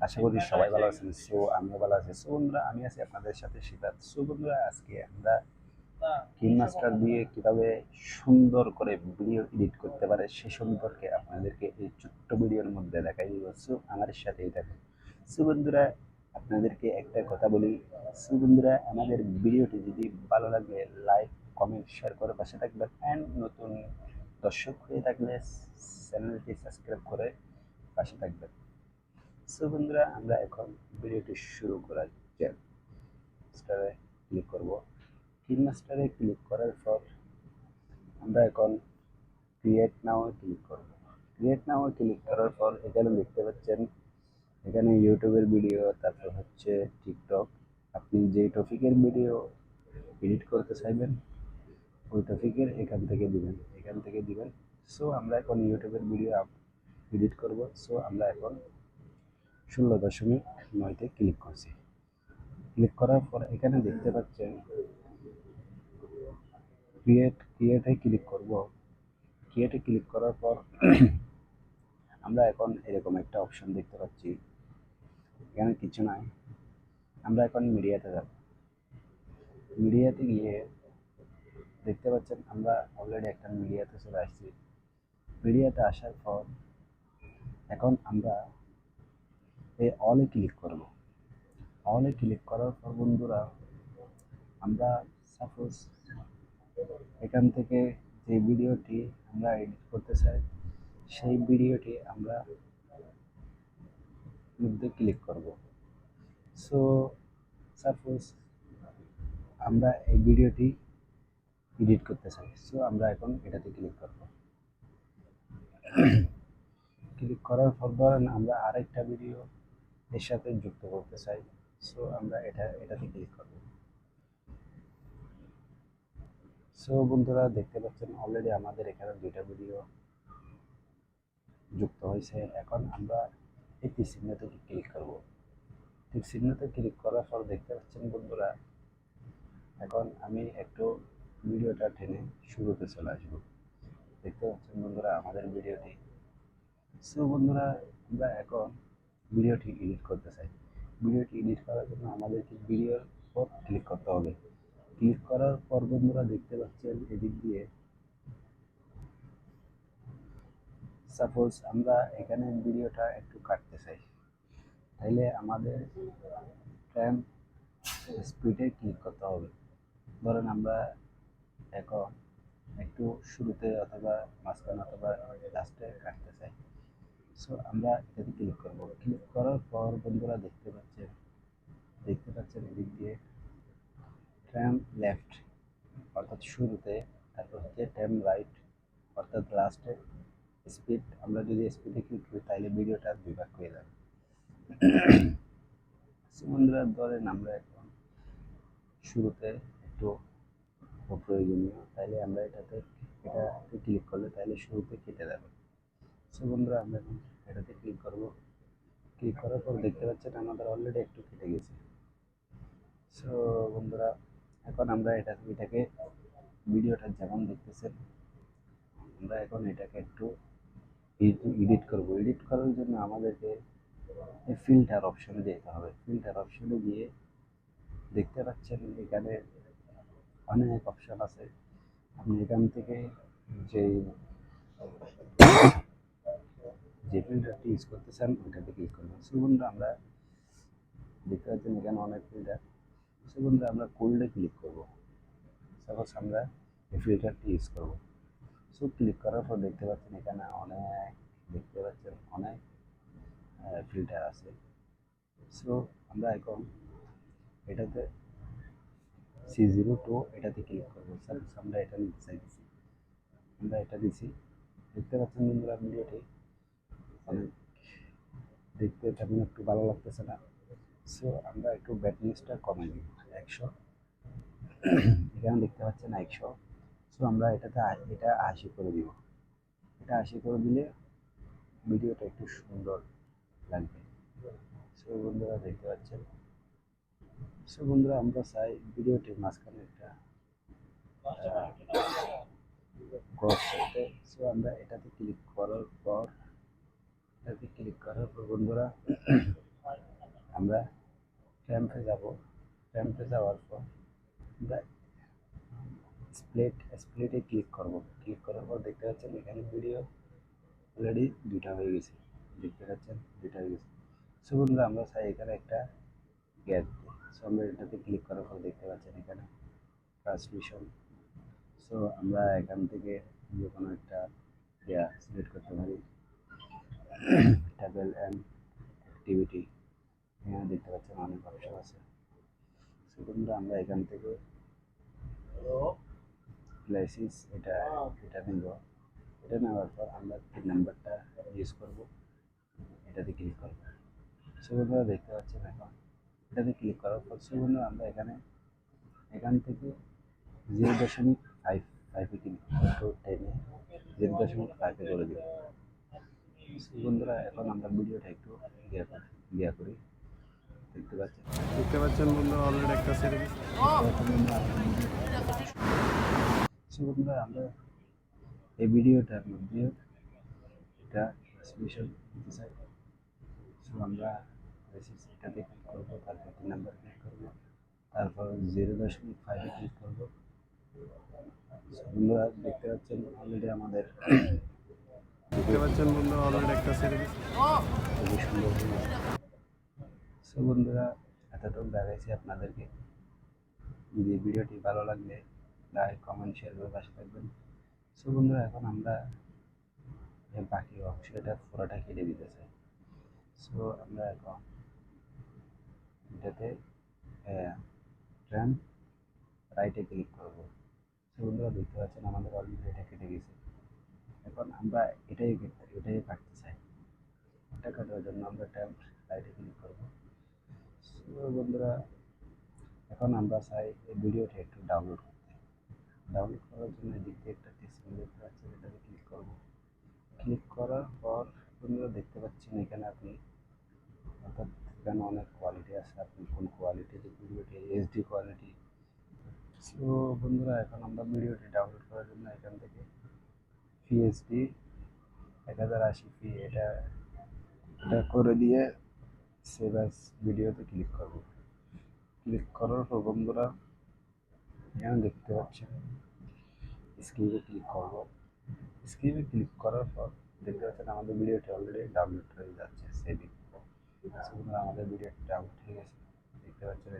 আশা করি সবাই ভালো আছেন। সো আমিও ভালো আছি। সো বন্ধুরা, আমি আছি আপনাদের সাথে সিফাত। সো বন্ধুরা, আজকে আমরা কিনমাস্টার দিয়ে কিভাবে সুন্দর করে ভিডিও এডিট করতে পারে সে সম্পর্কে আপনাদেরকে এই ছোট্ট ভিডিওর মধ্যে দেখাই দিব। সো আমার সাথেই থাকুন। সো বন্ধুরা, আপনাদেরকে একটা কথা বলি। সো বন্ধুরা, আমাদের ভিডিওটি যদি ভালো লাগে লাইক কমেন্ট শেয়ার করে পাশে থাকবেন, অ্যান্ড নতুন দর্শক হয়ে থাকলে চ্যানেলটি সাবস্ক্রাইব করে পাশে থাকবেন। সো বন্ধুরা, আমরা এখন ভিডিওটি শুরু করা যাক। মাস্টারে ক্লিক করব। কিনমাস্টারে ক্লিক করার পর আমরা এখন ক্রিয়েট নাও ক্লিক করব। ক্রিয়েট নাও ক্লিক করার পর এখানে দেখতে পাচ্ছেন, এখানে ইউটিউবের ভিডিও, তারপর হচ্ছে টিকটক। আপনি যে টপিকের ভিডিও এডিট করতে চাইবেন ওই টপিকের এখান থেকে দিবেন। সো আমরা এখন ইউটিউবের ভিডিও এডিট করব। সো আমরা এখন 16.9-তে ক্লিক করছি। ক্লিক করার পর এখানে দেখতে পাচ্ছেন ক্রিয়েটে ক্লিক করব। ক্রিয়েটে ক্লিক করার পর আমরা এখন এরকম একটা অপশন দেখতে পাচ্ছি। এখানে কিছু নাই, আমরা এখন মিডিয়াতে যাব। মিডিয়াতে গিয়ে দেখতে পাচ্ছেন আমরা অলরেডি একটা মিডিয়াতে চলে আসছি। মিডিয়াতে আসার পর এখন আমরা এই অলে ক্লিক করব। অলে ক্লিক করার পর বন্ধুরা, আমরা সাপোজ এখান থেকে যে ভিডিওটি আমরা এডিট করতে চাই সেই ভিডিওটি আমরা মধ্যে ক্লিক করব। সো সাপোজ আমরা এই ভিডিওটি এডিট করতে চাই। সো আমরা এখন এটাতে ক্লিক করব। ক্লিক করার পর ধরেন আমরা আরেকটা ভিডিও এর সাথে যুক্ত করতে চাই। সো আমরা এটাতে ক্লিক করব। সো বন্ধুরা, দেখতে পাচ্ছেন অলরেডি আমাদের এখানে দুইটা ভিডিও যুক্ত হয়েছে। এখন আমরা এই তীর চিহ্নতে ক্লিক করব। তীর চিহ্নতে ক্লিক করার পর দেখতে পাচ্ছেন বন্ধুরা, এখন আমি একটু ভিডিওটা টেনে শুরুতে চলে আসবো। দেখতে পাচ্ছেন বন্ধুরা আমাদের ভিডিওটি। সো বন্ধুরা, আমরা এখন ভিডিওটি এডিট করতে চাই। ভিডিওটি এডিট করার জন্য আমাদেরকে ভিডিওর উপর ক্লিক করতে হবে। ক্লিক করার পর বন্ধুরা দেখতে পাচ্ছেন এদিক দিয়ে সাপোজ আমরা এখানে ভিডিওটা একটু কাটতে চাই, তাইলে আমাদের ফ্রেম স্পিডে ক্লিক করতে হবে। ধরেন আমরা এখন একটু শুরুতে অথবা মাঝখানে অথবা লাস্টে কাটতে চাই। সো আমরা এটাতে ক্লিক করব। ক্লিক করার পর বন্ধুরা দেখতে পাচ্ছেন এদিক দিয়ে ট্র্যাম লেফট অর্থাৎ শুরুতে, তারপর হচ্ছে ট্র্যাম রাইট অর্থাৎ লাস্টে। স্পিড, আমরা যদি স্পিডে ক্লিক করি তাহলে ভিডিওটা দুই ভাগ হয়ে যাবে। বন্ধুরা, ধরেন আমরা এখন শুরুতে একটু অপ্রয়োজনীয়, তাইলে আমরা এটাতে ক্লিক করলে তাহলে শুরুতে কেটে যাবে। সো বন্ধুরা, আমরা এখন এটাতে ক্লিক করব। ক্লিক করার পর দেখতে পাচ্ছেন আমাদের অলরেডি একটু কেটে গেছে। সো বন্ধুরা, এখন আমরা এটাকে ভিডিওটা যেমন দেখতেছেন, আমরা এখন এটাকে একটু এডিট করব। এডিট করার জন্য আমাদেরকে এই ফিল্টার অপশনে যেতে হবে। ফিল্টার অপশনে গিয়ে দেখতে পাচ্ছেন এখানে অনেক অপশন আছে। আপনি এখান থেকে যে যে ফিল্টারটি ইউজ করতে চান ওইটাতে ক্লিক করবেন। সো বন্ধুরা, আমরা দেখতে পাচ্ছেন এখানে অনেক ফিল্টার। সো বন্ধুরা, আমরা কোল্ডে ক্লিক করব। সাপোজ আমরা এই ফিল্টারটি ইউজ করব। সো ক্লিক করার পর দেখতে পাচ্ছেন এখানে অনেক ফিল্টার আছে। সো আমরা এখন এটাতে C02 এটাতে ক্লিক করব। সাপোজ আমরা এটা নিতে চাইছি, আমরা এটা দিছি। দেখতে পাচ্ছেন বন্ধুরা, ভিডিওটি অনেক দেখতে তেমন একটু ভালো লাগতেছে না। সো আমরা একটু ব্রাইটনেসটা কমাই দিই 100। এখানে দেখতে পাচ্ছেন 100। সো আমরা এটা 80 করে দিব। এটা 80 করে দিলে ভিডিওটা একটু সুন্দর লাগবে। সো বন্ধুরা, দেখতে পাচ্ছেন। সো বন্ধুরা, আমরা চাই ভিডিওটির মাঝখানে একটা ক্রস করতে। সো আমরা এটাতে ক্লিক করার পর এটাতে ক্লিক করার পর বন্ধুরা আমরা ট্যাম্পে যাব। ট্যাম্পে যাওয়ার পর আমরা স্প্লিটে ক্লিক করব। ক্লিক করার পর দেখতে পাচ্ছেন এখানে ভিডিও অলরেডি দুইটা হয়ে গেছে। দেখতে পাচ্ছেন দুইটা হয়ে গেছে। সো বন্ধুরা আমরা চাই এখানে একটা গ্যাপ দিই। সো আমরা এটাতে ক্লিক করার পর দেখতে পাচ্ছেন এখানে ট্রান্সমিশন। সো আমরা এখান থেকে যে কোনো একটা সিলেক্ট করতে পারি। ট্যাবেল অ্যান্ড অ্যাক্টিভিটি, এখানে দেখতে পাচ্ছেন অনেক অপশন আছে। সো বন্ধুরা আমরা এখান থেকে প্লেসিস এটা নেব। এটা নেওয়ার পর আমরা 3 নাম্বারটা ইউজ করব, এটাতে ক্লিক করব। সো বন্ধুরা দেখতে পাচ্ছেন এখন এটাতে ক্লিক করার পর সো বন্ধুরা আমরা এখান থেকে 0.55-এ ক্লিক করব, টেনে 0.5-এ করে দিব। বন্ধুরা এখন আমরা ভিডিওটা একটু ইয়া করি। দেখতে পাচ্ছেন বন্ধুরা অলরেডি একটা ছেড়ে দিচ্ছি। বন্ধুরা আমরা এই ভিডিওটার মধ্যে এটা রেজলিউশন দিতে চাই। সো আমরা এটাতে ক্লিক করবো, তারপর 3 নাম্বার ক্লিক করবো, তারপর 0.5-এ ক্লিক করবো। বন্ধুরা দেখতে পাচ্ছেন অলরেডি আমাদের একটা ছেড়ে দিচ্ছি। খুবই সুন্দর। সো বন্ধুরা এতটুকু দেখাইছি আপনাদেরকে। যদি ভিডিওটি ভালো লাগলে লাইক, কমেন্ট, শেয়ার করে পাশে থাকবেন। সো বন্ধুরা এখন আমরা বাকি অংশটা পুরোটা কেটে দিতে চাই। সো আমরা এখন এটাতে ট্রান রাইটে ক্লিক করব। সো বন্ধুরা দেখতে পাচ্ছেন আমাদের অলরেডি এটা কেটে গেছে। এখন আমরা এটাই কাটতে চাই। এটা কাটার জন্য আমরা ট্যান রাইটে ক্লিক করব। সো বন্ধুরা এখন আমরা চাই এই ভিডিওটা একটু ডাউনলোড করতে। ডাউনলোড করার জন্য এদিক দিয়ে একটা টেক্সট দেখতে পাচ্ছেন, এটাতে ক্লিক করব। ক্লিক করার পর বন্ধুরা দেখতে পাচ্ছেন এখানে আপনি অর্থাৎ এখানে অনেক কোয়ালিটি আছে, আপনি কোন কোয়ালিটিতে ভিডিওটি এইচডি কোয়ালিটি। সো বন্ধুরা এখন আমরা ভিডিওটি ডাউনলোড করার জন্য এখান থেকে পিএইচডি 1080p এটা করে দিয়ে সেভ অ্যাজ ভিডিওতে ক্লিক করব। ক্লিক করার পর বন্ধুরা এখানে দেখতে পাচ্ছেন স্ক্রিনে ক্লিক করব। স্ক্রিনে ক্লিক করার পর দেখতে পাচ্ছেন আমাদের ভিডিওটি অলরেডি ডাউনলোড হয়ে যাচ্ছে সেভিং। আমাদের ভিডিওটি ডাউনলোড হয়ে গেছে দেখতে পাচ্ছেন।